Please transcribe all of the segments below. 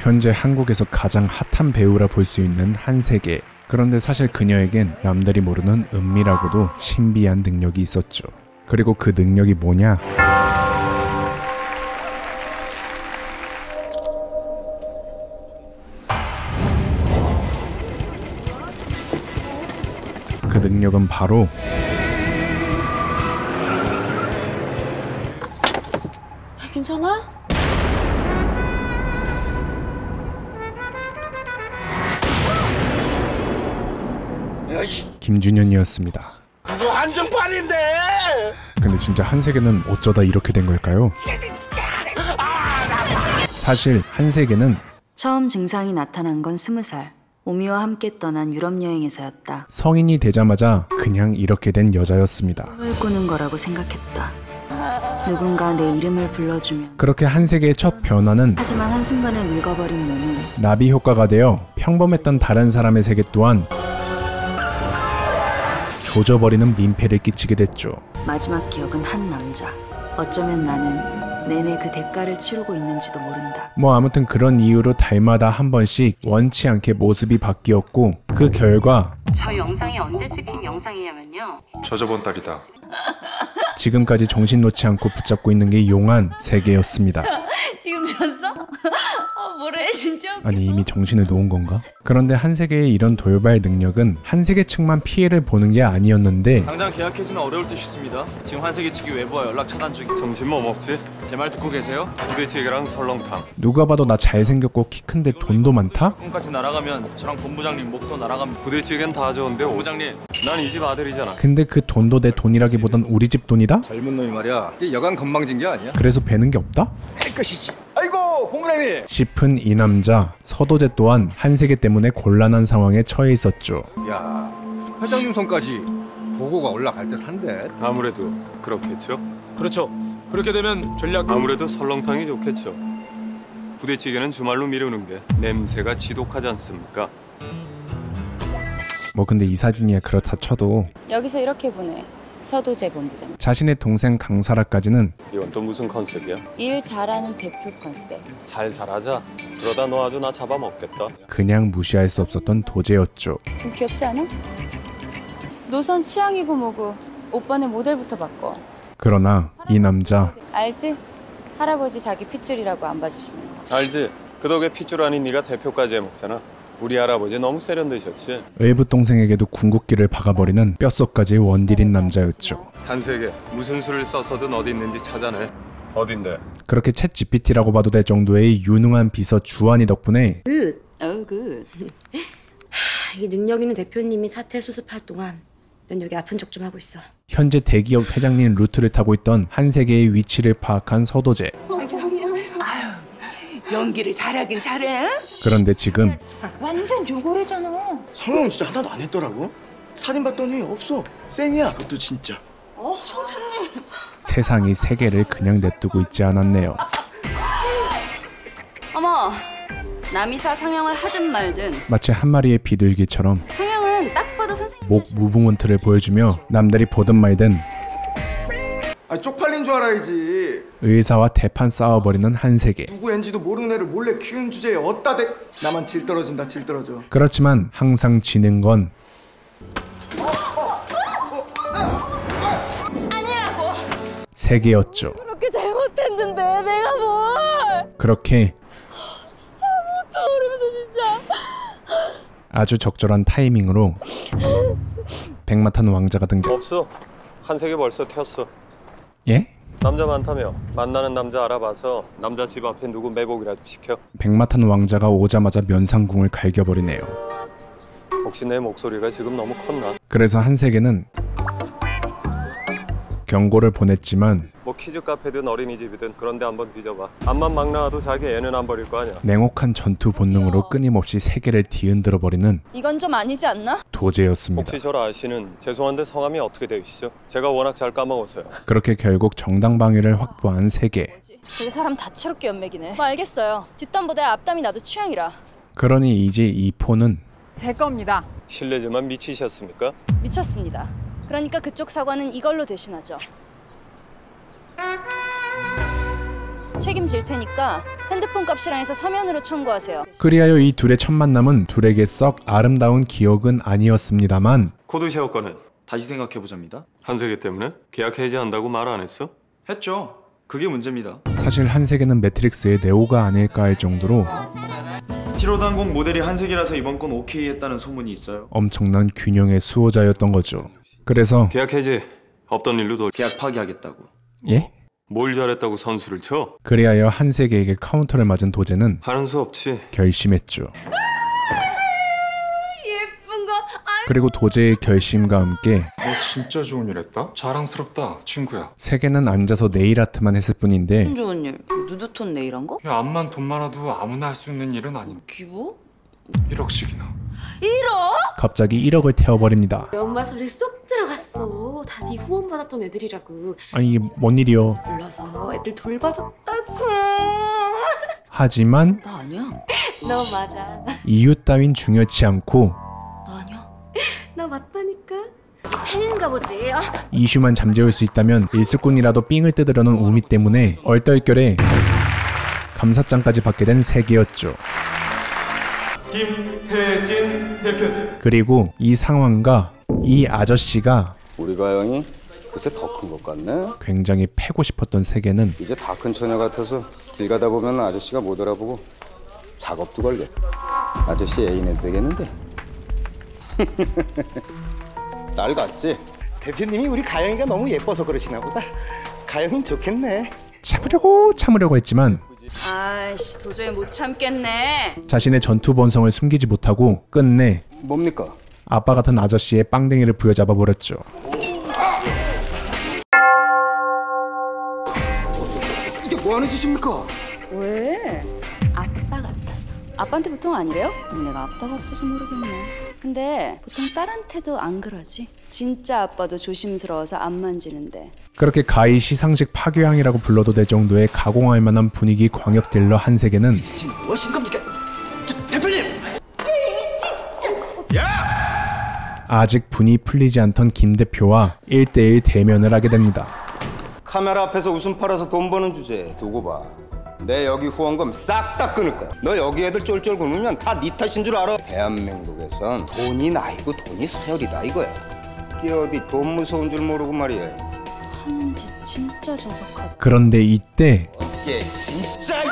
현재 한국에서 가장 핫한 배우라 볼 수 있는 한세계. 그런데 사실 그녀에겐 남들이 모르는 은밀하고도 신비한 능력이 있었죠. 그리고 그 능력이 뭐냐? 그 능력은 바로 괜찮아? 김준현이었습니다. 그거 한정판인데. 근데 진짜 한세계는 어쩌다 이렇게 된 걸까요? 사실 한세계는 처음 증상이 나타난 건 20살. 오미와 함께 떠난 유럽 여행에서였다. 성인이 되자마자 그냥 이렇게 된 여자였습니다. 꿈을 꾸는 거라고 생각했다. 누군가 내 이름을 불러주면. 그렇게 한세계의 첫 변화는 하지만 한순간에 늙어버린 몸은 나비 효과가 되어 평범했던 다른 사람의 세계 또한 조져버리는 민폐를 끼치게 됐죠. 마지막 기억은 한 남자. 어쩌면 나는 내내 그 대가를 치르고 있는지도 모른다. 뭐 아무튼 그런 이유로 달마다 한 번씩 원치 않게 모습이 바뀌었고 그 결과 저 영상이 언제 찍힌 영상이냐면요. 저 저번 달이다. 지금까지 정신 놓지 않고 붙잡고 있는 게 용한 세계였습니다. 지금 졌어? 뭐래 진짜. 아니 이미 정신을 놓은 건가? 그런데 한세계의 이런 돌발 능력은 한세계 측만 피해를 보는 게 아니었는데 당장 계약해지는 어려울 듯 싶습니다. 지금 한세계 측이 외부와 연락 차단 중이. 점심 뭐 먹지? 제 말 듣고 계세요? 부대찌개랑 설렁탕. 누가 봐도 나 잘생겼고 키 큰데 돈도 많다? 꿈까지 날아가면 저랑 본부장님 목도 날아갑니다. 부대찌개는 다 좋은데 본부장님, 난 이 집 아들이잖아. 근데 그 돈도 내 돈이라기보단 우리 집 돈이다? 젊은 놈이 말이야. 이게 여간 건방진 게 아니야. 그래서 배는 게 없다? 할 것이지. 아이고 본부장님. 싶은 이 남자 서도재 또한 한세계 때문에 곤란한 상황에 처해 있었죠. 야 회장님 손까지 보고가 올라갈 듯한데. 아무래도 그렇겠죠. 그렇죠. 그렇게 되면 전략. 아무래도 설렁탕이 좋겠죠. 부대찌개는 주말로 미루는 게 냄새가 지독하지 않습니까? 뭐 근데 이 사진이야 그렇다 쳐도 여기서 이렇게 보내. 서도재 본부장. 자신의 동생 강사라까지는 이건 또 무슨 컨셉이야? 일 잘하는 대표 컨셉. 살살하자. 그러다 너 아주 나 잡아먹겠다. 그냥 무시할 수 없었던 도제였죠. 좀 귀엽지 않아? 노선 취향이고 뭐고 오빠는 모델부터 바꿔. 그러나 이 남자 알지? 할아버지 자기 핏줄이라고 안 봐주시는 거. 알지? 그 덕에 핏줄 아닌 네가 대표까지 해먹잖아. 우리 할아버지 너무 세련되셨지? 외부 동생에게도 궁극기를 박아버리는 뼛속까지 원딜인 남자였죠. 한세계 무슨 수를 써서든 어디 있는지 찾아내. 어딘데? 그렇게 챗 GPT라고 봐도 될 정도의 유능한 비서 주한이 덕분에 굿. 굿. 이 능력 있는 대표님이 사태 수습할 동안 넌 여기 아픈 척 좀 하고 있어. 현재 대기업 회장님 루트를 타고 있던 한세계의 위치를 파악한 서도재. 연기를 잘하긴 잘해. 그런데 지금 완전 요거래잖아. 성형은 진짜 하나도 안 했더라고. 사진 봤더니 없어. 쌩이야. 그것도 진짜. 성찬님. 세상이 세계를 그냥 냅두고 있지 않았네요. 어머, 남이사 성형을 하든 말든 마치 한 마리의 비둘기처럼 성형은 딱 봐도 선생님. 목 무브먼트를 보여주며 남들이 보든 말든 아 쪽팔린 줄 알아야지. 의사와 대판 싸워버리는 한세계. 누구 앤지도 모르는 애를 몰래 키운 주제에 어따 대. 나만 질 떨어진다. 질 떨어져. 그렇지만 항상 지는 건 아니라고. 세계였죠. 그렇게 잘못했는데 내가 뭘. 그렇게 진짜 아무것도 모르면서 진짜. 아주 적절한 타이밍으로 백마탄 왕자가 등장. 없어. 한세계 벌써 튀었어. 예? 남자 많다며. 만나는 남자 알아봐서 남자 집 앞에 누구 매복이라도 시켜. 백마탄 왕자가 오자마자 면상궁을 갈겨버리네요. 혹시 내 목소리가 지금 너무 컸나? 그래서 한세계는 경고를 보냈지만 뭐 키즈 카페든 어린이집이든 그런데 한번 뒤져봐. 앞만 막 나와도 자기 애는 안 버릴 거 아니야. 냉혹한 전투 본능으로 끊임없이 세계를 뒤흔들어버리는 이건 좀 아니지 않나? 도제였습니다. 혹시 저를 아시는 죄송한데 성함이 어떻게 되시죠? 제가 워낙 잘 까먹었어요. 그렇게 결국 정당방위를 확보한 세계. 되게 사람 다채롭게 연맥이네. 뭐 알겠어요. 뒷담보다 앞담이 나도 취향이라. 그러니 이제 이 폰은 제 겁니다. 실례지만 미치셨습니까? 미쳤습니다. 그러니까 그쪽 사과는 이걸로 대신하죠. 책임질 테니까 핸드폰 값이랑 해서 서면으로 청구하세요. 그리하여 이 둘의 첫 만남은 둘에게 썩 아름다운 기억은 아니었습니다만 코드셰어 건은 다시 생각해보자입니다. 한세계 때문에 계약 해지한다고 말 안 했어? 했죠. 그게 문제입니다. 사실 한세계는 매트릭스의 네오가 아닐까 할 정도로 티로단공 모델이 한색이라서 이번 건 오케이 했다는 소문이 있어요. 엄청난 균형의 수호자였던 거죠. 그래서 계약 해지 없던 일로 돌. 계약 파기하겠다고. 예? 뭘 잘했다고 선수를 쳐? 그리하여 한세계에게 카운터를 맞은 도제는 하는 수 없지. 결심했죠. 예쁜 거. 그리고 도제의 결심과 함께 너 진짜 좋은 일 했다? 자랑스럽다 친구야. 세계는 앉아서 네일 아트만 했을 뿐인데 좋은 일. 누드톤 네일한 거? 야, 암만 돈 많아도 아무나 할 수 있는 일은 아닌. 기부? 1억씩이나. 갑자기 1억을 태워버립니다. 엄마 소리 쏙 들어갔어. 다 네 후원 받았던 애들이라고. 아니 이게 뭔 일이요. 불러서 애들 돌봐줬다고. 하지만 나 아니야. 너 맞아. 이유 따윈 중요치 않고 나 아니야. 나 맞다니까. 팬인가 보지. 이슈만 잠재울 수 있다면 일수꾼이라도 삥을 뜯으려는 우미 때문에 얼떨결에 감사장까지 받게 된 세계였죠. 김태진 대표님. 그리고 이 상황과 이 아저씨가 우리 가영이 글쎄 더 큰 것 같네. 굉장히 패고 싶었던 세계는 이제 다 큰 처녀 같아서 길 가다 보면 아저씨가 못 알아보고 작업도 걸려. 아저씨 애인해도 되겠는데. 날 같지? 대표님이 우리 가영이가 너무 예뻐서 그러시나 보다. 가영이는 좋겠네. 참으려고 했지만 아이씨 도저히 못 참겠네. 자신의 전투 본성을 숨기지 못하고 끝내 뭡니까? 아빠 같은 아저씨의 빵댕이를 부여잡아 버렸죠. 이게 뭐 하는 짓입니까? 왜? 아빠 같아서. 아빠한테 보통 아니래요? 내가 아빠가 없어서 모르겠네. 근데 보통 딸한테도 안 그러지. 진짜 아빠도 조심스러워서 안 만지는데. 그렇게 가히 시상식 파괴왕이라고 불러도 될 정도의 가공할 만한 분위기 광역 딜러 한세계는 지금 뭐 하신 겁니까? 대표님! 아직 분이 풀리지 않던 김 대표와 1대1 대면을 하게 됩니다. 카메라 앞에서 웃음 팔아서 돈 버는 주제 두고 봐. 내 여기 후원금 싹 다 끊을 거야. 너 여기 애들 쫄쫄 굶으면 다 네 탓인 줄 알아. 대한민국에선 돈이 나이고 돈이 서열이다 이거야. 이게 어디 돈 무서운 줄 모르고 말이야. 하는 짓 진짜 저속하다. 그런데 이때 이게 진짜.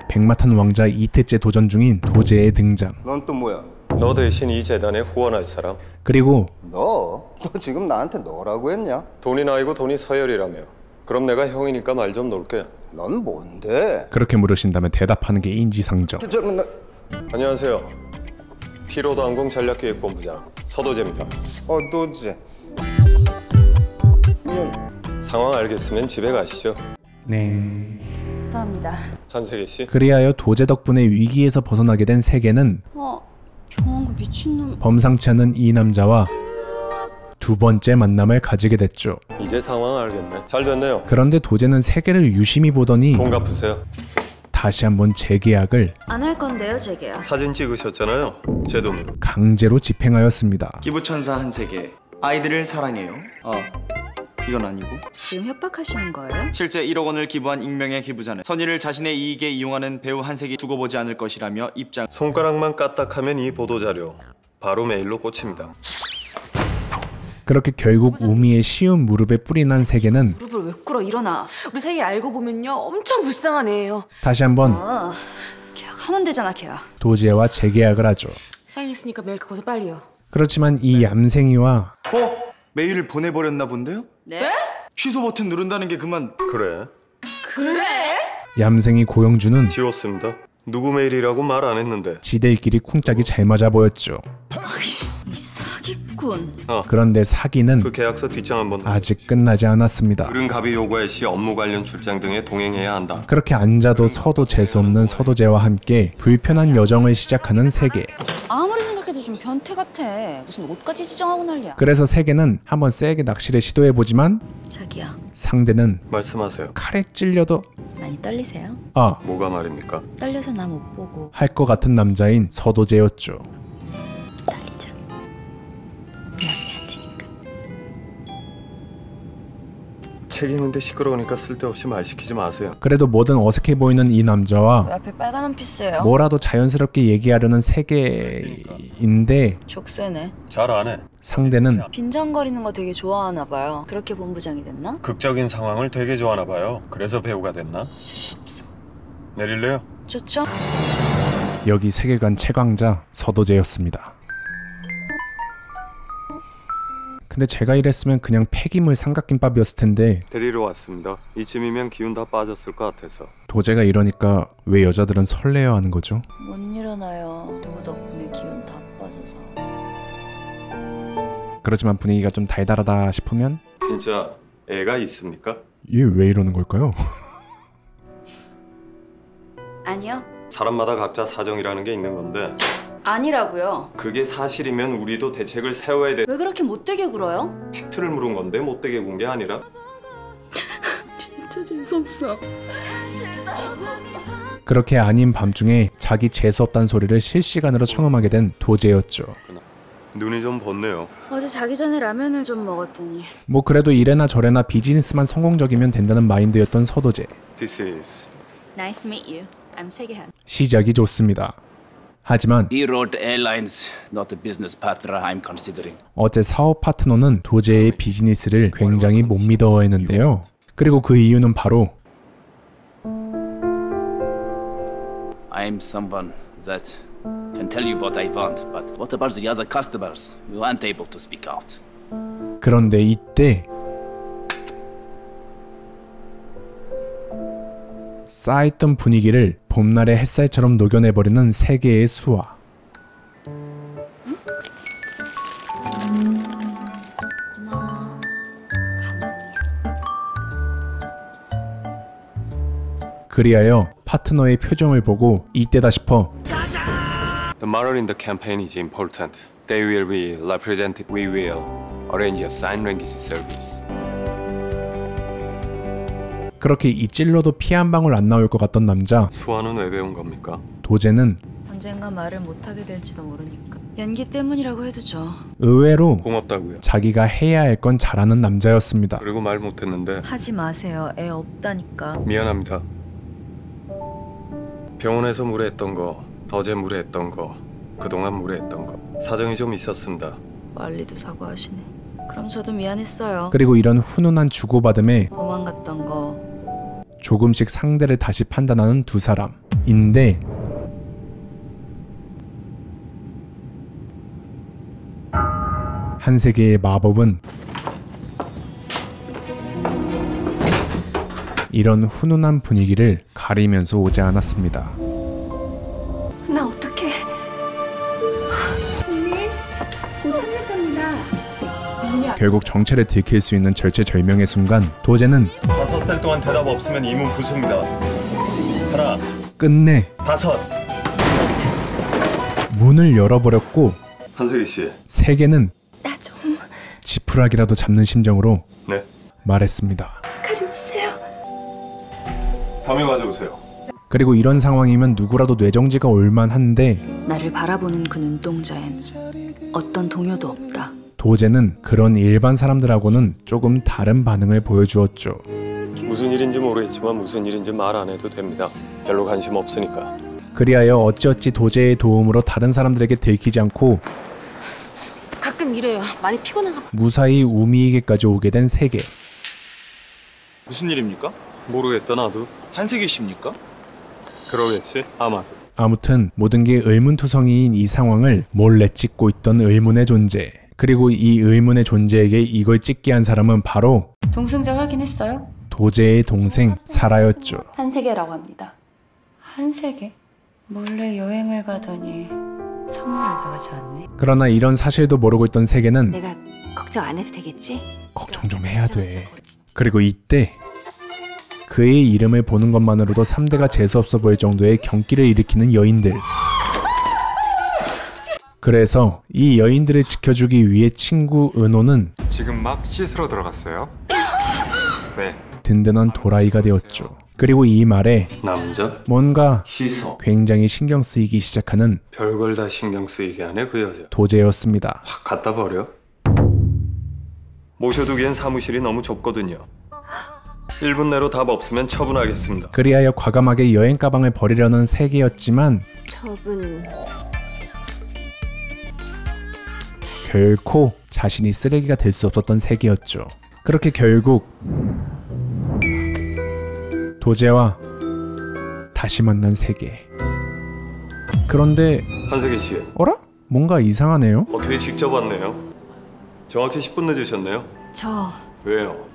백마탄 왕자 2태째 도전 중인 도제의 등장. 넌 또 뭐야? 너 대신 이 재단에 후원할 사람. 그리고 너 지금 나한테 너라고 했냐? 돈이 나이고 돈이 서열이라며. 그럼 내가 형이니까 말 좀 놓을게. 넌 뭔데? 그렇게 물으신다면 대답하는 게 인지상정. 안녕하세요. 티로드 항공 전략기획본부장 서도재입니다. 서도재. 상황 알겠으면 집에 가시죠. 네. 감사합니다. 한세계 씨. 그리하여 도제 덕분에 위기에서 벗어나게 된 세계는 경원구 미친놈. 범상치 않은 이 남자와 두 번째 만남을 가지게 됐죠. 이제 상황 알겠네. 잘 됐네요. 그런데 도제는 세계를 유심히 보더니 돈 갚으세요. 다시 한번 재계약을 안 할 건데요, 제게요. 사진 찍으셨잖아요. 제 돈으로. 강제로 집행하였습니다. 기부천사 한세계. 아이들을 사랑해요. 이건 아니고. 지금 협박하시는 거예요? 실제 1억 원을 기부한 익명의 기부자는 선의를 자신의 이익에 이용하는 배우 한색이 두고 보지 않을 것이라며 입장. 손가락만 까딱하면 이 보도자료 바로 메일로 꽂힙니다. 그렇게 결국 우미의 쉬운 무릎에 뿔이 난 세계는 무릎을 왜 꿇어 일어나. 우리 세계 알고 보면요 엄청 불쌍한 애예요. 다시 한번 계약하면 되잖아, 계약. 도제와 재계약을 하죠. 사인했으니까 메일 그거서 빨리요. 그렇지만 이 얌생이와 메일을 보내버렸나 본데요? 네? 취소 버튼 누른다는 게 그만. 그래. 얌생이 고영주는 지웠습니다. 누구 메일이라고 말 안 했는데. 지들끼리 쿵짝이 잘 맞아 보였죠. 이 사기꾼. 그런데 사기는 그 계약서 뒷장 한번. 아직 끝나지 않았습니다. 을은갑이 요구할 시 업무 관련 출장 등에 동행해야 한다. 그렇게 앉아도 서도 재수없는 서도제와 함께 불편한 여정을 시작하는 세계. 아무리 생각해도 좀 변태 같아. 무슨 옷까지 지정하고 난리야. 그래서 세계는 한번 세게 낚시를 시도해보지만 자기야, 상대는 말씀하세요. 칼에 찔려도 많이 떨리세요? 뭐가 말입니까? 떨려서 나 못 보고. 할 것 같은 남자인 서도제였죠. 달리자. 내 앞에 앉으니까. 책 읽는데 시끄러우니까 쓸데없이 말 시키지 마세요. 그래도 뭐든 어색해 보이는 이 남자와 왜 앞에 빨간 원피스예요? 뭐라도 자연스럽게 얘기하려는 세계인데 족쇄네. 잘 안 해. 상대는 빈정거리는 거 되게 좋아하나 봐요. 그렇게 본부장이 됐나? 극적인 상황을 되게 좋아하나 봐요. 그래서 배우가 됐나? 내릴래요? 좋죠? 여기 세계관 최강자 서도재였습니다. 근데 제가 이랬으면 그냥 폐기물 삼각김밥이었을 텐데 데리러 왔습니다. 이쯤이면 기운 다 빠졌을 것 같아서. 도재가 이러니까 왜 여자들은 설레어 하는 거죠? 못 일어나요. 누구 덕분에 기운 다 빠져서. 그렇지만 분위기가 좀 달달하다 싶으면 진짜 애가 있습니까? 얘 왜 이러는 걸까요? 아니요. 사람마다 각자 사정이라는 게 있는 건데 아니라고요. 그게 사실이면 우리도 대책을 세워야 돼. 왜 그렇게 못되게 굴어요? 팩트를 물은 건데 못되게 군 게 아니라. 진짜 재수없어. 그렇게 아닌 밤중에 자기 재수없다는 소리를 실시간으로 청음하게 된 도재였죠. 눈이 좀 벗네요. 어제 자기 전에 라면을 좀 먹었더니. 뭐 그래도 이래나 저래나 비즈니스만 성공적이면 된다는 마인드였던 서도재. This is Nice to meet you. I'm 세계한. 시작이 좋습니다. 하지만 E-Road Airlines, not a business partner I'm considering. 어제 사업 파트너는 도재의 비즈니스를 굉장히 못 믿어했는데요. 그리고 그 이유는 바로 I'm someone that can tell you what I want, but what about the other customers? You aren't able to speak out. 그런데 이때 쌓였던 분위기를 봄날의 햇살처럼 녹여내버리는 세계의 수화. 그리하여 파트너의 표정을 보고 이때다 싶어 The model in the campaign is important. They will be represented. We will arrange a sign language service. 그렇게 이 찔러도 피 한 방울 안 나올 것 같던 남자 수아는 왜 배운 겁니까? 도재는 언젠가 말을 못하게 될지도 모르니까 연기 때문이라고 해두죠. 의외로 고맙다고요. 자기가 해야 할 건 잘하는 남자였습니다. 그리고 말 못했는데 하지 마세요. 애 없다니까. 미안합니다. 병원에서 무례했던 거, 어제 무례했던 거, 그동안 무례했던 거 사정이 좀 있었습니다. 빨리도 사과하시네. 그럼 저도 미안했어요. 그리고 이런 훈훈한 주고받음에 도망갔던 거 조금씩 상대를 다시 판단하는 두 사람인데 한세계의 마법은 이런 훈훈한 분위기를 가리면서 오지 않았습니다. 나 어떡해. 언니, 곧 찾을 겁니다. 결국 정체를 들킬 수 있는 절체절명의 순간 도재는 5살 동안 대답 없으면 이 문 부숩니다. 하나, 끝내 5. 문을 열어버렸고 한세기 씨. 세계는 나 좀 지푸라기라도 잡는 심정으로 네. 말했습니다. 가려주세요. 담요 가져오세요. 그리고 이런 상황이면 누구라도 뇌정지가 올만한데 나를 바라보는 그 눈동자엔 어떤 동요도 없다. 도재는 그런 일반 사람들하고는 조금 다른 반응을 보여주었죠. 무슨 일인지 모르겠지만 무슨 일인지 말 안 해도 됩니다. 별로 관심 없으니까. 그리하여 어찌어찌 도재의 도움으로 다른 사람들에게 들키지 않고 가끔 이래요. 많이 피곤한가 봐. 무사히 우미에게까지 오게 된 세계. 무슨 일입니까? 모르겠다 나도. 한세기 씨입니까? 그러겠지 아마도. 아무튼 모든 게 의문투성이인 이 상황을 몰래 찍고 있던 의문의 존재. 그리고 이 의문의 존재에게 이걸 찍게 한 사람은 바로 동승자 확인했어요? 도재의 동생 사라였죠. 한세계라고 합니다. 한세계? 몰래 여행을 가더니 선물을 다 가져왔네. 그러나 이런 사실도 모르고 있던 세계는 내가 걱정 안 해도 되겠지? 걱정 좀 해야 돼. 그리고 이때 그의 이름을 보는 것만으로도 3대가 재수없어 보일 정도의 경기를 일으키는 여인들. 그래서 이 여인들을 지켜주기 위해 친구 은호는 지금 막 씻으러 들어갔어요? 네. 든든한 도라이가 되었죠. 그리고 이 말에 남자? 뭔가 시소. 굉장히 신경 쓰이기 시작하는 별걸 다 신경 쓰이게 하네 그 여자. 도재였습니다. 확 갖다 버려. 모셔두기엔 사무실이 너무 좁거든요. 1분 내로 답 없으면 처분하겠습니다. 그리하여 과감하게 여행 가방을 버리려는 세계였지만 처분. 결코 자신이 쓰레기가 될 수 없었던 세계였죠. 그렇게 결국 도제와 다시 만난 세계. 그런데 한세계 씨, 어라? 뭔가 이상하네요. 어떻게 직접 왔네요? 정확히 10분 늦으셨네요. 왜요?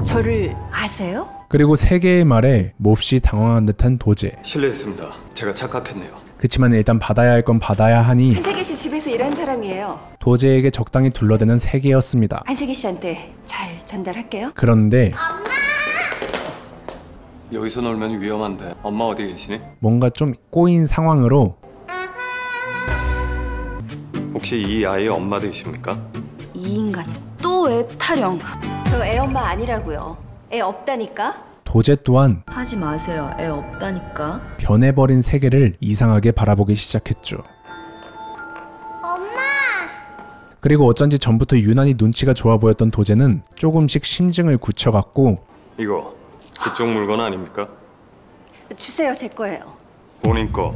저를 아세요? 그리고 세계의 말에 몹시 당황한 듯한 도제. 실례했습니다. 제가 착각했네요. 그치만 일단 받아야 할 건 받아야 하니 한세계 씨 집에서 일한 사람이에요. 도제에게 적당히 둘러대는 세계였습니다. 한세계 씨한테 잘 전달할게요. 그런데 여기서 놀면 위험한데 엄마 어디 계시니? 뭔가 좀 꼬인 상황으로 혹시 이 아이의 엄마 되십니까? 이 인간 또 애 타령. 저 애 엄마 아니라고요. 애 없다니까. 도제 또한 하지 마세요. 애 없다니까. 변해버린 세계를 이상하게 바라보기 시작했죠. 그리고 어쩐지 전부터 유난히 눈치가 좋아 보였던 도제는 조금씩 심증을 굳혀갔고 이거 그쪽 물건 아닙니까? 주세요, 제 거예요. 본인 거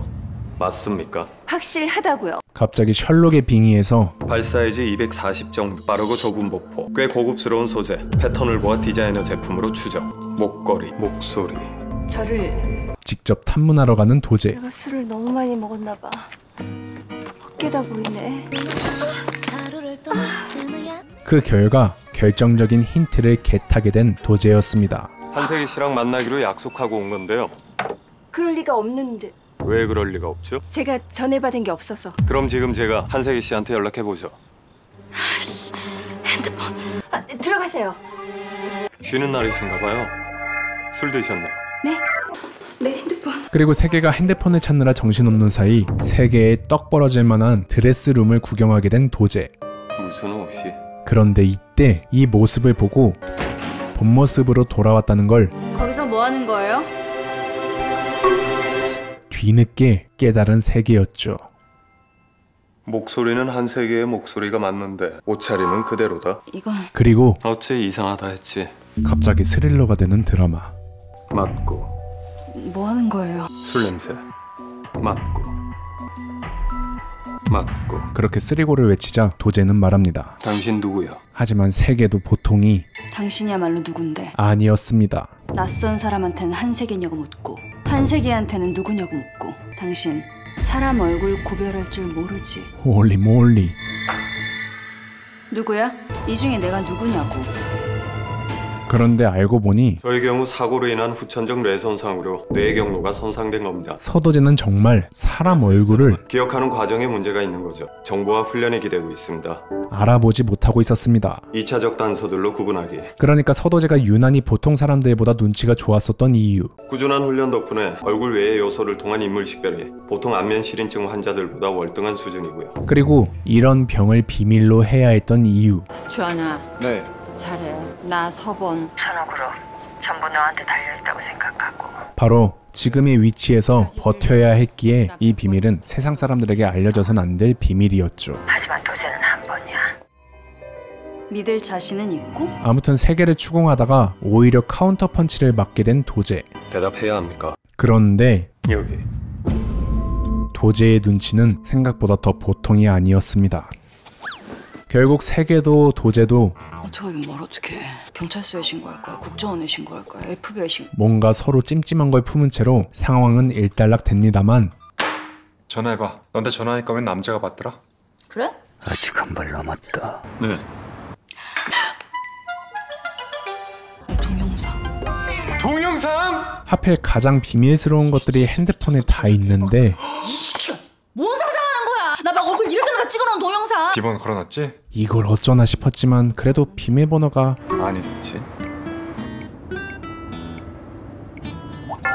맞습니까? 확실하다고요. 갑자기 셜록의 빙의에서 발 사이즈 240 정도, 빠르고 좁은 보폭, 꽤 고급스러운 소재, 패턴을 보아 디자이너 제품으로 추정, 목걸이, 목소리. 저를 직접 탐문하러 가는 도제. 내가 술을 너무 많이 먹었나 봐. 헛개다 보이네. 그 결과 결정적인 힌트를 겟하게 된 도제였습니다. 한세계 씨랑 만나기로 약속하고 온 건데요. 그럴 리가 없는데. 왜 그럴 리가 없죠? 제가 전해받은 게 없어서. 그럼 지금 제가 한세계 씨한테 연락해보죠. 아씨, 핸드폰. 들어가세요. 쉬는 날이신가 봐요. 술 드셨나요? 네? 네, 핸드폰. 그리고 세계가 핸드폰을 찾느라 정신없는 사이 세계에 떡 벌어질 만한 드레스룸을 구경하게 된 도제. 무슨 옷이? 그런데 이때 이 모습을 보고 본 모습으로 돌아왔다는 걸 거기서 뭐 하는 거예요? 뒤늦게 깨달은 세계였죠. 목소리는 한세계의 목소리가 맞는데 옷차림은 그대로다. 이건 그리고 어째 이상하다 했지. 갑자기 스릴러가 되는 드라마. 맞고 뭐 하는 거예요? 술 냄새. 맞고 맞고. 그렇게 쓰리고를 외치자 도제는 말합니다. 당신 누구야? 하지만 세계도 보통이 당신이야말로 누군데? 아니었습니다. 낯선 사람한테는 한세계냐고 묻고 한세계한테는 누구냐고 묻고 당신 사람 얼굴 구별할 줄 모르지. 홀리 몰리. 누구야? 이 중에 내가 누구냐고. 그런데 알고 보니 저의 경우 사고로 인한 후천적 뇌 손상으로 뇌 경로가 손상된 겁니다. 서도제는 정말 사람 얼굴을 기억하는 과정에 문제가 있는 거죠. 정보와 훈련이 기대고 있습니다. 알아보지 못하고 있었습니다. 2차적 단서들로 구분하기. 그러니까 서도제가 유난히 보통 사람들보다 눈치가 좋았었던 이유. 꾸준한 훈련 덕분에 얼굴 외의 요소를 통한 인물 식별이 보통 안면 실인증 환자들보다 월등한 수준이고요. 그리고 이런 병을 비밀로 해야 했던 이유. 주하나. 네. 잘해. 나 서본. 천억으로 전부 너한테 달려있다고 생각하고. 바로 지금의 위치에서 버텨야 했기에 이 비밀은 세상 사람들에게 알려져선 안 될 비밀이었죠. 하지만 도제는 한 번이야. 믿을 자신은 있고? 아무튼 세계를 추궁하다가 오히려 카운터 펀치를 맞게 된 도제. 대답해야 합니까? 그런데 여기. 도제의 눈치는 생각보다 더 보통이 아니었습니다. 결국 세계도 도제도 어떡하긴 뭘 어떡해. 경찰서에 신고할 거야? 국정원에 신고할 거야? FBI에 신고. 뭔가 서로 찜찜한 걸 품은 채로 상황은 일단락 됩니다만 전화해봐. 너한테 전화할 거면 남자가 받더라. 그래? 아직 한 발 남았다. 네. 내 동영상. 동영상? 하필 가장 비밀스러운 것들이 핸드폰에 다 있는데 뭔 상상하는 거야? 나 막 얼굴 이럴 때마다 찍어놓은 동영상. 비번 걸어놨지? 이걸 어쩌나 싶었지만 그래도 비밀번호가 아니겠지.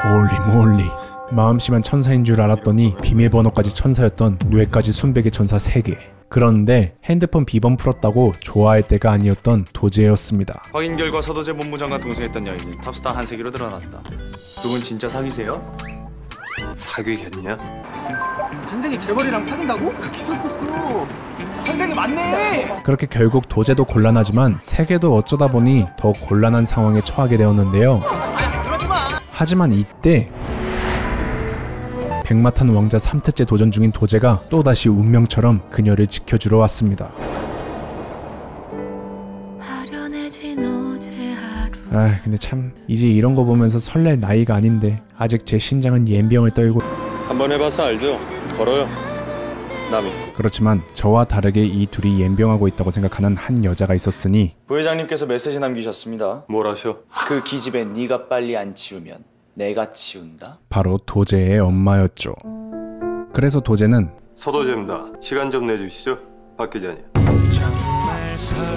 홀리 몰리. 마음심한 천사인 줄 알았더니 비밀번호까지 천사였던 뇌까지 순백의 천사 3개. 그런데 핸드폰 비번 풀었다고 좋아할 때가 아니었던 도제였습니다. 확인 결과 서도제 본부장과 동생했던 여인은 탑스타 한세기로 드러났다. 두 분 진짜 사귀세요? 사귀겠냐? 한생이 재벌이랑 사귄다고? 기사 떴어. 한생이 맞네. 그렇게 결국 도제도 곤란하지만 세계도 어쩌다 보니 더 곤란한 상황에 처하게 되었는데요. 하지만 이때 백마탄 왕자 3트째 도전 중인 도제가 또다시 운명처럼 그녀를 지켜주러 왔습니다. 아 근데 참 이제 이런 거 보면서 설렐 나이가 아닌데 아직 제 심장은 옌병을 떨고. 한번 해봐서 알죠? 걸어요. 남이. 그렇지만 저와 다르게 이 둘이 옌병하고 있다고 생각하는 한 여자가 있었으니 부회장님께서 메시지 남기셨습니다. 뭘 하셔? 그 기집애 네가 빨리 안 치우면 내가 치운다. 바로 도제의 엄마였죠. 그래서 도제는 서도제입니다. 시간 좀 내주시죠, 박 기자님.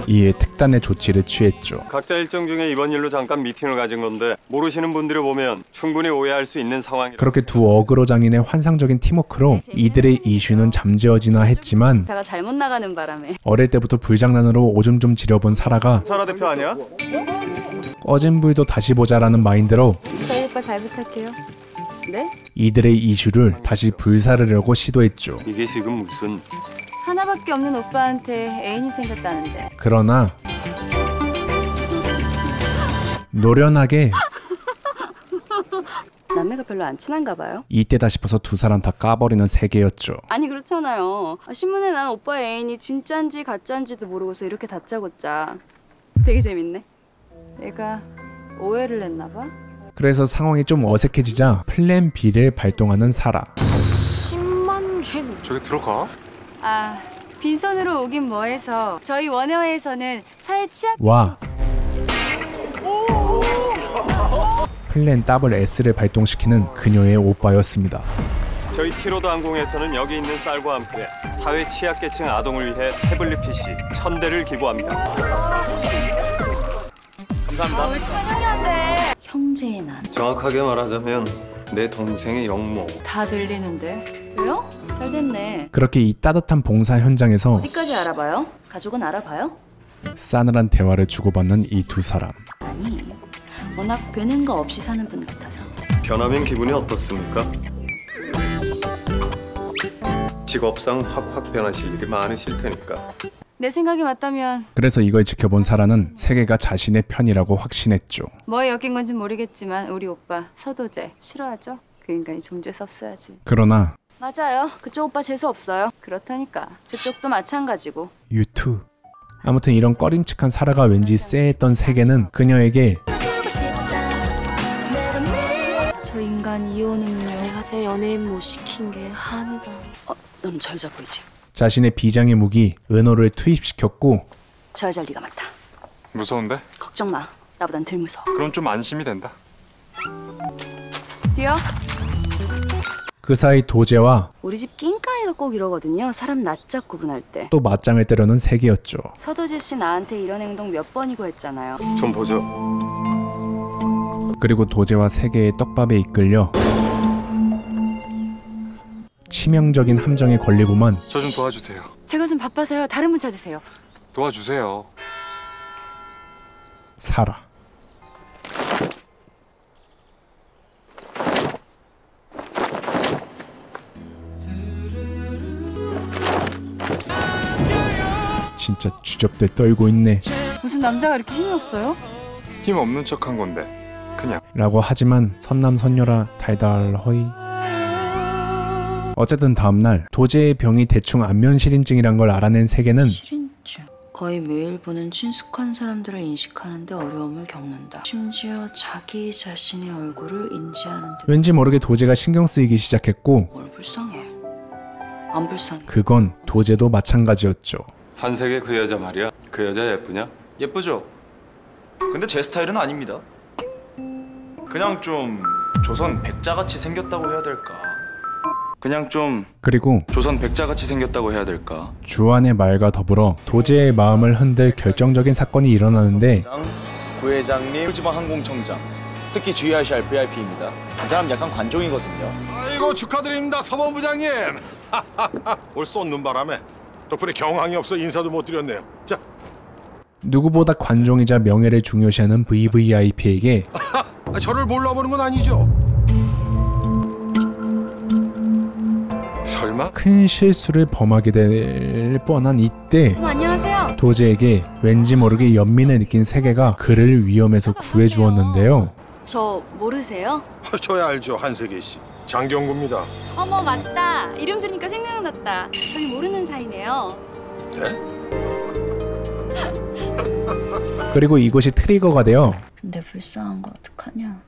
이에 특단의 조치를 취했죠. 각자 일정 중에 이번 일로 잠깐 미팅을 가진 건데 모르시는 분들이 보면 충분히 오해할 수 있는 상황이. 그렇게 두 어그로 장인의 환상적인 팀워크로 이들의 이슈는 잠재워지나 했지만 기사가 잘못 나가는 바람에 어릴 때부터 불장난으로 오줌 좀 지려본 사라가 사라 대표 아니야? 꺼진 불도 다시 보자라는 마인드로 저희 오빠 잘 부탁해요. 네? 이들의 이슈를 다시 불사르려고 시도했죠. 이게 지금 무슨... 하나밖에 없는 오빠한테 애인이 생겼다는데. 그러나 노련하게 남매가 별로 안 친한가 봐요. 이때다 싶어서 두 사람 다 까버리는 세계였죠. 아니 그렇잖아요. 신문에 난 오빠의 애인이 진짠지 가짠지도 모르고서 이렇게 다짜고짜. 되게 재밌네. 내가 오해를 했나 봐. 그래서 상황이 좀 어색해지자 플랜 B를 발동하는 사라. 10만 개. 저기 들어가. 아, 빈손으로 오긴 뭐해서 저희 원회화에서는 사회 취약... 와. 플랜 WS를 발동시키는 그녀의 오빠였습니다. 저희 티로드 항공에서는 여기 있는 쌀과 함께 사회 취약계층 아동을 위해 태블릿 PC 1000대를 기부합니다. 감사합니다. 왜 촬영이 안 돼? 형제의 난. 정확하게 말하자면 내 동생의 영모. 다 들리는데. 왜요? 잘 됐네. 그렇게 이 따뜻한 봉사 현장에서 어디까지 알아봐요? 가족은 알아봐요? 싸늘한 대화를 주고받는 이 두 사람. 아니, 워낙 뵈는 거 없이 사는 분 같아서. 변하면 기분이 어떻습니까? 직업상 확 변하실 일이 많으실 테니까. 내 생각이 맞다면 그래서 이걸 지켜본 사라는 세계가 자신의 편이라고 확신했죠. 뭐에 엮인 건지 모르겠지만 우리 오빠 서도제 싫어하죠? 그 인간이 존재해서 없어야지. 그러나 맞아요. 그쪽 오빠 재수 없어요. 그렇다니까. 그쪽도 마찬가지고. 유튜. 아무튼 이런 꺼림칙한 사라가 왠지 쎄했던 세계는 그녀에게 저 인간 이혼 음료. 내가 제 연예인 못 시킨 게 한이다. 너는 저 여자 보이지? 자신의 비장의 무기 은호를 투입시켰고 저 여자 네가 맡아. 무서운데? 걱정 마. 나보단 덜 무서워. 그럼 좀 안심이 된다. 뛰어. 그 사이 도제와 우리 집 낑까이가 꼭 이러거든요. 사람 낯짝 구분할 때. 또 맞짱을 때려는 세계였죠. 서도재 씨 나한테 이런 행동 몇 번이고 했잖아요. 좀 보죠. 그리고 도제와 세계의 떡밥에 이끌려 치명적인 함정에 걸리고만 저 좀 도와주세요. 제가 좀 바빠서요. 다른 분 찾으세요. 도와주세요. 사라. 진짜 주접들 떨고 있네 무슨 남자가 이렇게 힘이 없어요? 힘 없는 척한 건데 그냥. 라고 하지만 선남선녀라 달달허이. 어쨌든 다음날 도제의 병이 대충 안면실인증이란 걸 알아낸 세계는 실인증. 거의 매일 보는 친숙한 사람들을 인식하는데 어려움을 겪는다. 심지어 자기 자신의 얼굴을 인지하는 데 왠지 모르게 도제가 신경 쓰이기 시작했고 뭘 불쌍해. 안 불쌍해. 그건 도제도 마찬가지였죠. 한세계 그 여자 말이야. 그 여자 예쁘냐? 예쁘죠? 근데 제 스타일은 아닙니다. 그냥 좀 조선 백자같이 생겼다고 해야 될까? 그냥 좀 그리고 조선 백자같이 생겼다고 해야 될까? 주한의 말과 더불어 도제의 마음을 흔들 결정적인 사건이 일어나는데 부회장님, 지방항공청장, 특히 주의하셔야 할 VIP입니다. 이 사람 약간 관종이거든요. 아이고 축하드립니다, 서본부장님. 올 쏟는 바람에 덕분에 경황이 없어 인사도 못 드렸네요. 자, 누구보다 관종이자 명예를 중요시하는 VVIP에게 저를 몰라보는 건 아니죠? 설마? 큰 실수를 범하게 될 뻔한 이때 안녕하세요. 도제에게 왠지 모르게 연민을 느낀 세계가 그를 위험에서 구해주었는데요. 저 모르세요? 저야 알죠, 한세계 씨. 장경구입니다. 어머 맞다. 이름 들으니까 생각났다. 저희 모르는 사이네요. 네? 그리고 이곳이 트리거가 되어 근데 불쌍한 거 어떡하냐.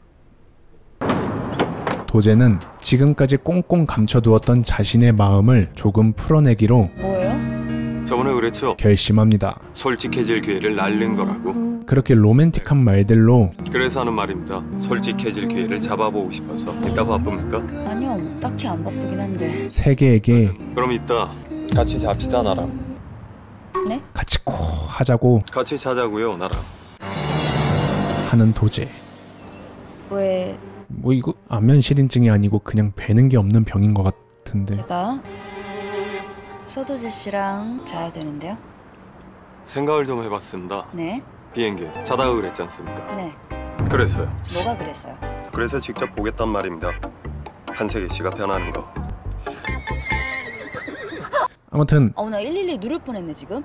도제는 지금까지 꽁꽁 감춰두었던 자신의 마음을 조금 풀어내기로 뭐예요? 저번에 그랬죠? 결심합니다. 솔직해질 기회를 날린 거라고. 그렇게 로맨틱한 말들로 그래서 하는 말입니다. 솔직해질 기회를 잡아보고 싶어서. 이따 바쁩니까? 아니요, 딱히 안 바쁘긴 한데. 세계에게 그럼 이따 같이 잡시다 나랑. 네? 같이 코 하자고 같이 자자고요 나랑. 하는 도제. 왜 뭐 이거 안면실인증이 아니고 그냥 배는 게 없는 병인 것 같은데. 제가 서도지 씨랑 자야 되는데요? 생각을 좀 해봤습니다. 네. 비행기에 자다가 그랬지 않습니까? 네. 그래서요. 뭐가 그래서요? 그래서 직접 보겠단 말입니다. 한세계 씨가 변하는 거. 아무튼 나 112 누를 뻔했네 지금.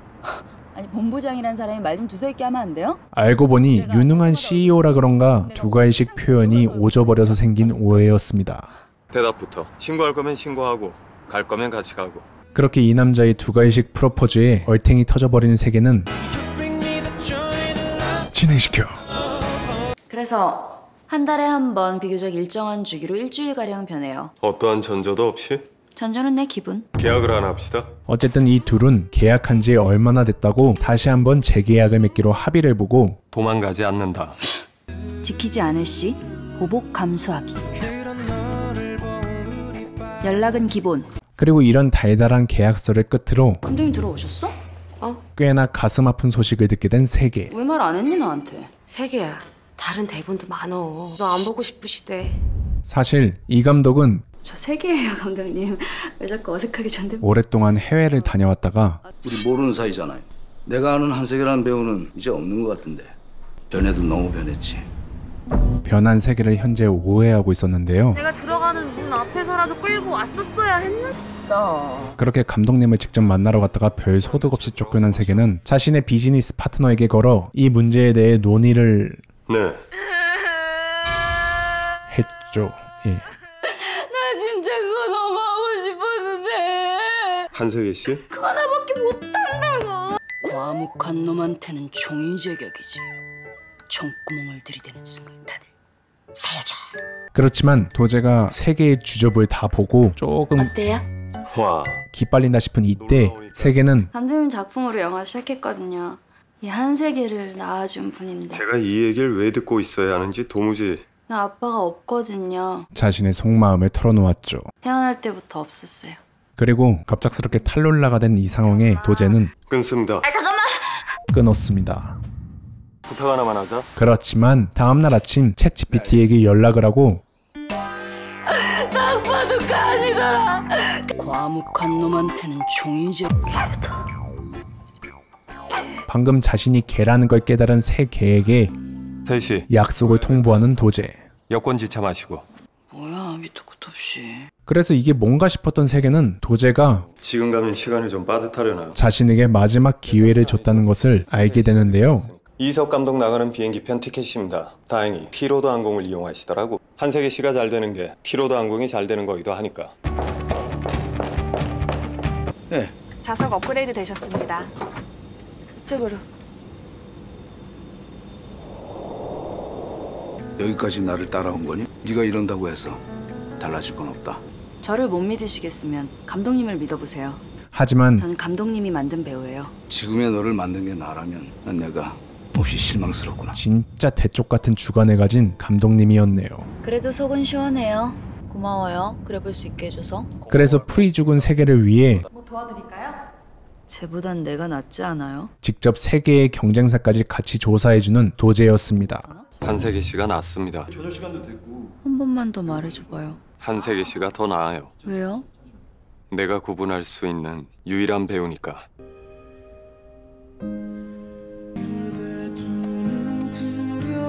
아니 본부장이란 사람이 말 좀 주서 있게 하면 안 돼요? 알고 보니 유능한 CEO라 그런가 두괄식 표현이 오져버려서 생긴 오해였습니다. 대답부터 신고할 거면 신고하고 갈 거면 같이 가고. 그렇게 이 남자의 두괄식 프로포즈에 얼탱이 터져버리는 세계는 진행시켜. 그래서 한 달에 한 번 비교적 일정한 주기로 일주일가량 변해요. 어떠한 전조도 없이 전조는 내 기분. 계약을 하나 합시다. 어쨌든 이 둘은 계약한 지 얼마나 됐다고 다시 한번 재계약을 맺기로 합의를 보고 도망가지 않는다. 지키지 않을 시 보복 감수하기. 연락은 기본. 그리고 이런 달달한 계약서를 끝으로 감독님 들어오셨어? 꽤나 가슴 아픈 소식을 듣게 된 세계. 왜 말 안 했니 나한테? 세계야, 다른 대본도 많어. 너 안 보고 싶으시대. 사실 이 감독은 저 세계예요 감독님. 왜 자꾸 어색하게 전대? 오랫동안 해외를 다녀왔다가 우리 모르는 사이잖아요. 내가 아는 한세계라는 배우는 이제 없는 것 같은데. 변해도 너무 변했지. 변한 세계를 현재 오해하고 있었는데요. 내가 들어가는 문 앞에서라도 끌고 왔었어야 했는데. 그렇게 감독님을 직접 만나러 갔다가 별 소득 없이 쫓겨난 세계는 자신의 비즈니스 파트너에게 걸어 이 문제에 대해 논의를 했죠. 예. 나 진짜 그거 너무 하고 싶었는데. 한세계 씨? 그거 하나밖에 못한다고. 과묵한 놈한테는 종이 제격이지. 총구멍을 들이대는 순간 다들 살려줘. 그렇지만 도제가 세계의 주접을 다 보고 조금 어때요? 와. 기빨린다 싶은 이때 세계는 감독님 작품으로 영화 시작했거든요. 이 한세계를 낳아준 분인데 제가 이 얘기를 왜 듣고 있어야 하는지 도무지. 나 아빠가 없거든요. 자신의 속마음을 털어놓았죠. 태어날 때부터 없었어요. 그리고 갑작스럽게 탈룰라가 된 이 상황에 도제는 끊습니다. 잠깐만. 끊었습니다. 부탁 하나만 하자. 그렇지만 다음날 아침 챗GPT에게 연락을 하고 딱 봐도 간이더라. 과묵한 놈한테는 종이 제격이다. 방금 자신이 개라는 걸 깨달은 세계에게 세시 약속을 통보하는 도제. 여권 지참하시고. 뭐야 밑도 끝도 없이. 그래서 이게 뭔가 싶었던 세계는 도제가 지금 가면 시간을 좀 빠듯하려나. 자신에게 마지막 기회를 줬다는 것을 알게 되는데요. 이석 감독 나가는 비행기 편 티켓입니다. 다행히 티로드 항공을 이용하시더라고. 한세계 씨가 잘 되는 게 티로드 항공이 잘 되는 거기도 하니까. 네. 좌석 업그레이드 되셨습니다. 이쪽으로. 여기까지 나를 따라온 거니? 네가 이런다고 해서 달라질 건 없다. 저를 못 믿으시겠으면 감독님을 믿어보세요. 하지만 저는 감독님이 만든 배우예요. 지금의 너를 만든 게 나라면 난 내가 몹시 실망스럽구나. 진짜 대쪽 같은 주관을 가진 감독님이었네요. 그래도 속은 시원해요. 고마워요. 그래 볼 수 있게 해줘서. 그래서 프리 죽은 세계를 위해 뭐 도와드릴까요? 쟤보단 내가 낫지 않아요? 직접 세계의 경쟁사까지 같이 조사해주는 도제였습니다. 한세계 씨가 낫습니다. 저녁 시간도 됐고. 한 번만 더 말해줘봐요. 한세계 씨가 더 나아요. 왜요? 내가 구분할 수 있는 유일한 배우니까.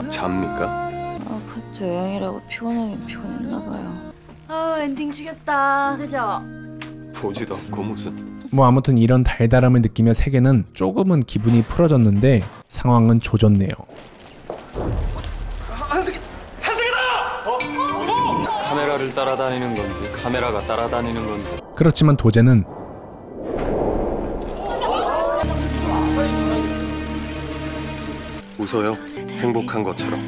잡니까? 그것도 여행이라고 피곤하긴 피곤했나봐요. 엔딩 죽였다. 그죠? 보지도 않고 무슨. 뭐 아무튼 이런 달달함을 느끼며 세계는 조금은 기분이 풀어졌는데 상황은 조졌네요. 카메라를 따라다니는 건지 카메라가 따라다니는 건지. 그렇지만 도제는 웃어요. 행복한 것처럼.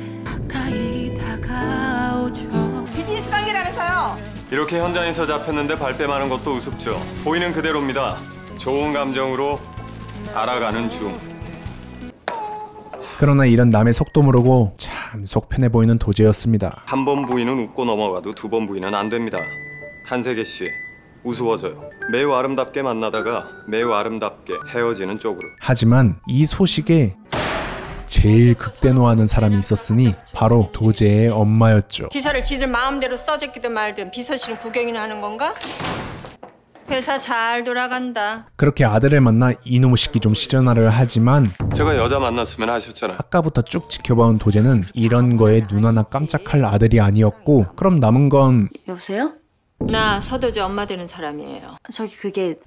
비즈니스 관계라면서요? 이렇게 현장에서 잡혔는데 발뺌하는 것도 우습죠. 보이는 그대로입니다. 좋은 감정으로 알아가는 중. 그러나 이런 남의 속도 모르고 참 속편해 보이는 도제였습니다. 한 번 부인은 웃고 넘어가도 두 번 부인은 안 됩니다. 한세계 씨, 우스워져요. 매우 아름답게 만나다가 매우 아름답게 헤어지는 쪽으로. 하지만 이 소식에 제일 극대노하는 사람이 있었으니 바로 도제의 엄마였죠. 기사를 지들 마음대로 써제끼든 말든 비서실은 구경이나 하는 건가? 회사 잘 돌아간다. 그렇게 아들을 만나 이놈의 새끼 좀 시전하려 하지만 제가 여자 만났으면 하셨잖아요. 아까부터 쭉 지켜봐온 도제는 이런 거에 눈 하나 깜짝할 아들이 아니었고, 그럼 남은 건 여보세요? 나 서도제 엄마 되는 사람이에요. 저기 그게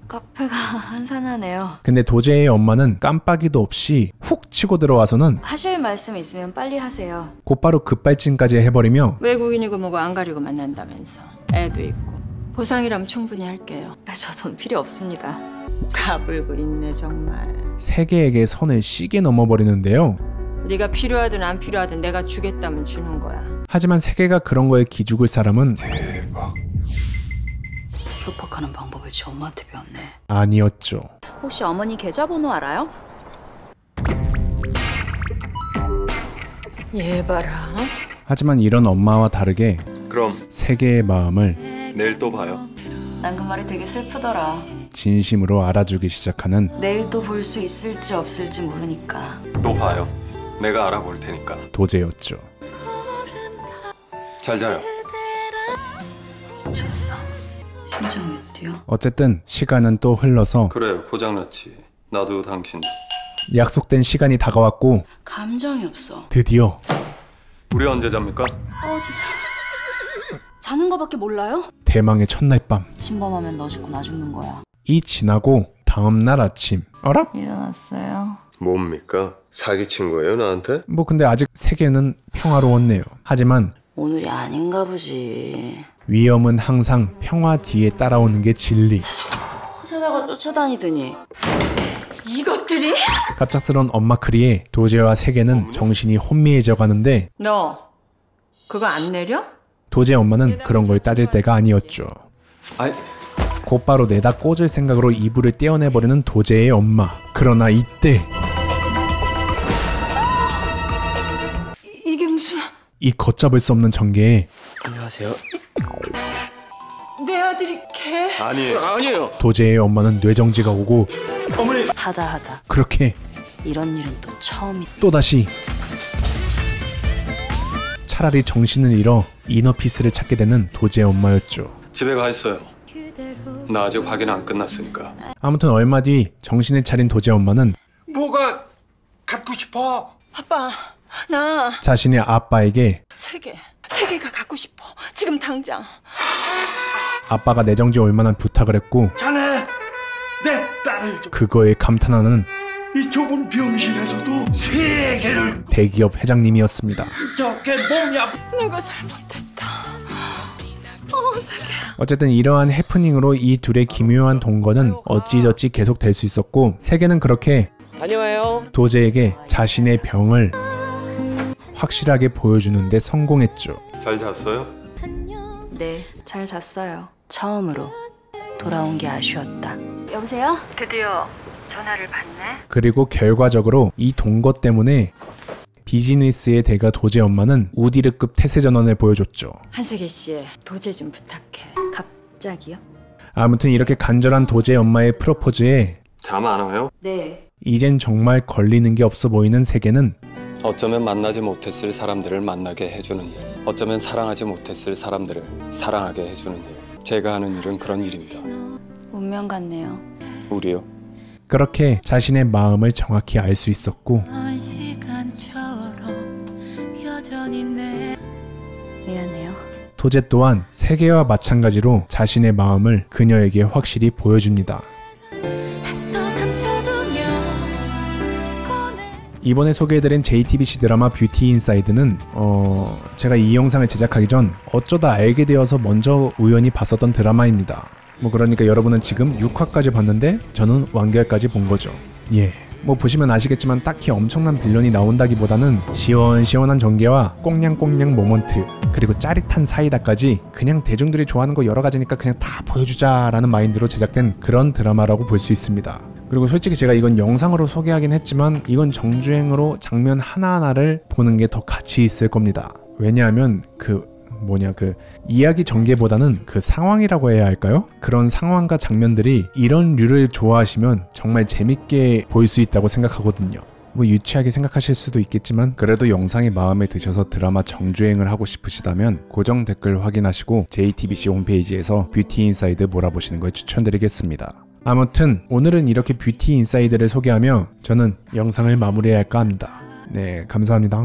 카페가 한산하네요. 근데 도제의 엄마는 깜빡이도 없이 훅 치고 들어와서는 하실 말씀 있으면 빨리 하세요. 곧바로 급발진까지 해버리며 외국인이고 뭐고 안 가리고 만난다면서. 애도 있고. 보상이라면 충분히 할게요. 저 돈 필요 없습니다. 까불고 있네 정말. 세계에게 선을 시게 넘어버리는데요. 네가 필요하든 안 필요하든 내가 주겠다면 주는 거야. 하지만 세계가 그런 거에 기죽을 사람은 협박하는 방법을 지 엄마한테 배웠네. 아니었죠. 혹시 어머니 계좌번호 알아요? 얘 봐라. 하지만 이런 엄마와 다르게 그럼 세계의 마음을 내일 또 봐요. 난 그 말이 되게 슬프더라. 진심으로 알아주기 시작하는 내일 또 볼 수 있을지 없을지 모르니까. 또 봐요. 내가 알아볼 테니까. 도제였죠. 잘 자요. 미쳤어. 심장이 뛰어. 어쨌든 시간은 또 흘러서 그래요. 고장났지. 나도 당신. 약속된 시간이 다가왔고 감정이 없어. 드디어 우리 언제 잡니까? 진짜 자는 거밖에 몰라요? 대망의 첫날 밤. 침범하면 너 죽고 나 죽는 거야. 이 지나고 다음날 아침. 어라? 일어났어요. 뭡니까? 사기친 거예요 나한테? 뭐 근데 아직 세계는 평화로웠네요. 하지만 오늘이 아닌가 보지. 위험은 항상 평화 뒤에 따라오는 게 진리. 찾아가 쫓아다니더니 이것들이? 갑작스런 엄마 크리에 도제와 세계는 정신이 혼미해져 가는데 너 그거 안 내려? 도제 엄마는 그런 걸 따질 때가 아니었죠. 곧바로 내다 꽂을 생각으로 이불을 떼어내버리는 도제의 엄마. 그러나 이때 이게 무슨... 이 걷잡을 수 없는 전개에 안녕하세요. 내 아들이 개... 아니에요. 도제의 엄마는 뇌정지가 오고 어머니. 하다 그렇게 이런 일은 또 처음이다. 또다시 차라리 정신을 잃어 이너피스를 찾게 되는 도제의 엄마였죠. 집에 가 있어요. 나 아직 확인 안 끝났으니까. 아무튼 얼마 뒤 정신을 차린 도제의 엄마는 뭐가 갖고 싶어? 아빠 나 자신의 아빠에게 세계가 갖고 싶어. 지금 당장. 아빠가 내정지 올 만한 부탁을 했고 자네 내 딸을 그거에 감탄하는 이 좁은 병실에서도 세계를 대기업 회장님이었습니다. 저게 뭐냐? 내가 잘못했다. 세계. 어쨌든 이러한 해프닝으로 이 둘의 기묘한 동거는 어찌저찌 계속될 수 있었고 세계는 그렇게 다녀와요. 도제에게 자신의 병을 확실하게 보여주는 데 성공했죠. 잘 잤어요? 네, 잘 잤어요. 처음으로 돌아온 게 아쉬웠다. 여보세요? 드디어 전화를 받네. 그리고 결과적으로 이 동거 때문에 비즈니스의 대가 도제 엄마는 우디르급 태세 전환을 보여줬죠. 한세계 씨, 도제 좀 부탁해. 갑자기요? 아무튼 이렇게 간절한 도제 엄마의 프로포즈에 잠 안 와요? 네. 이젠 정말 걸리는 게 없어 보이는 세계는 어쩌면 만나지 못했을 사람들을 만나게 해주는 일, 어쩌면 사랑하지 못했을 사람들을 사랑하게 해주는 일. 제가 하는 일은 그런 일입니다. 운명 같네요. 우리요? 그렇게 자신의 마음을 정확히 알 수 있었고 미안해요. 소재 또한 세계와 마찬가지로 자신의 마음을 그녀에게 확실히 보여줍니다. 이번에 소개해드린 JTBC 드라마 뷰티 인사이드는 제가 이 영상을 제작하기 전 어쩌다 알게 되어서 먼저 우연히 봤었던 드라마입니다. 뭐 그러니까 여러분은 지금 6화까지 봤는데 저는 완결까지 본 거죠. 예. 뭐 보시면 아시겠지만 딱히 엄청난 빌런이 나온다기보다는 시원시원한 전개와 꽁냥꽁냥 모먼트 그리고 짜릿한 사이다까지 그냥 대중들이 좋아하는 거 여러 가지니까 그냥 다 보여주자라는 마인드로 제작된 그런 드라마라고 볼 수 있습니다. 그리고 솔직히 제가 이건 영상으로 소개하긴 했지만 이건 정주행으로 장면 하나하나를 보는 게 더 가치 있을 겁니다. 왜냐하면 그 이야기 전개보다는 그 상황이라고 해야 할까요? 그런 상황과 장면들이 이런 류를 좋아하시면 정말 재밌게 볼 수 있다고 생각하거든요. 뭐 유치하게 생각하실 수도 있겠지만 그래도 영상이 마음에 드셔서 드라마 정주행을 하고 싶으시다면 고정 댓글 확인하시고 JTBC 홈페이지에서 뷰티 인사이드 몰아보시는 걸 추천드리겠습니다. 아무튼 오늘은 이렇게 뷰티 인사이드를 소개하며 저는 영상을 마무리해야 할까 합니다. 네, 감사합니다.